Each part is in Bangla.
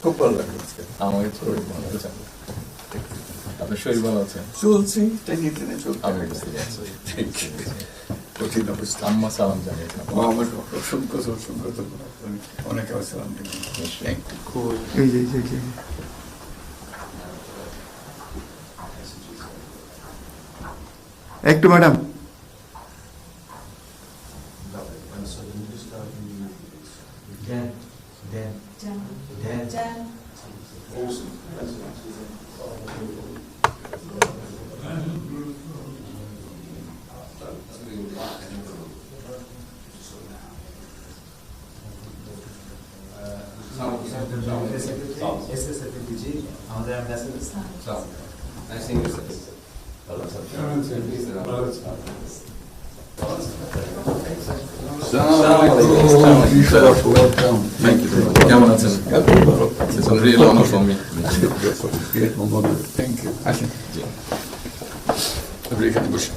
খুব ভালো লাগলো আজকে। আমাকে শরীর ভালো আছে। আপনার শরীর ভালো আছে? চলছি, টেনে টেনে চলছে। আমি বুঝতে পারছি। কঠিন অবস্থা। আম্মা সালাম জানিয়েছেন। আমার অসংখ্য অসংখ্য ধন্যবাদ। অনেক সালাম দিলাম। Thank you. এই যে একটু ম্যাডাম Thank you. কেমন আছেন? It's a real honor for me. Thank you. আসেন। আপনি এখানে বসুন।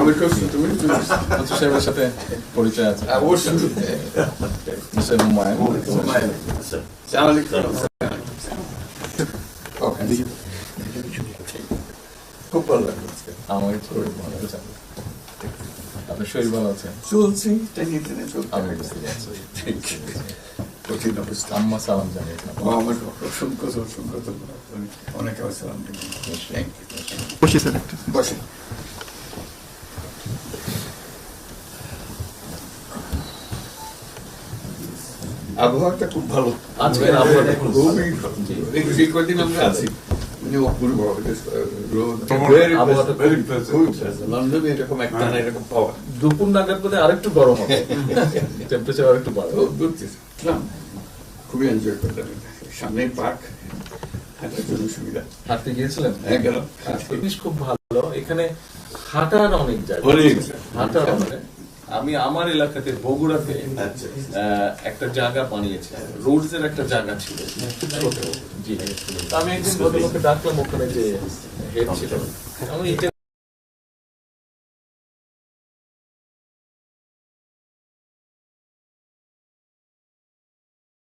আমার কাছে তুমি আচ্ছা, সাহেবের সাথে পরিচয় আছে। অবশ্যই। মিস্টার হুমায়ুন। খুব ভালো লাগলো আজকে। আমাকে শরীর ভালো আছে। আপনার শরীর ভালো আছে? চলছি, টেনে টেনে চলছে। আমি বুঝতে পারছি। কঠিন অবস্থা। আম্মা সালাম জানিয়েছেন। আমার অসংখ্য অসংখ্য ধন্যবাদ। অনেক সালাম দিলাম। Thank you. বসে স্যার একটু বসেন। আবহাওয়াটা খুব ভালো। আজকের আবহাওয়াটা খুব ভালো। খুবই ভালো। এই কদিন আমরা আছি মানে অপূর্ব রোদ। আবহাওয়াটা লন্ডনে এরকম একটা না এরকম পাওয়া দুপুর নাগাদ বোধ আরেকটু গরম হবে, টেম্পারেচার আরেকটু বাড়বে। খুবই এনজয় করলাম। সামনে পার্ক, হাঁটার জন্য সুবিধা। হাঁটতে গিয়েছিলেন? হ্যাঁ, গেলাম। জিনিস খুব ভালো এখানে, হাঁটার অনেক জায়গা। হাঁটার মানে আমি আমার এলাকাতে বগুড়াতে একটা জায়গা বানিয়েছি, রোডস এর একটা জায়গা ছিল খুব ছোট। জি, তো আমি একদিন ভদ্রলোককে ডাকলাম, ওখানে যে হেড ছিল, আমি এটা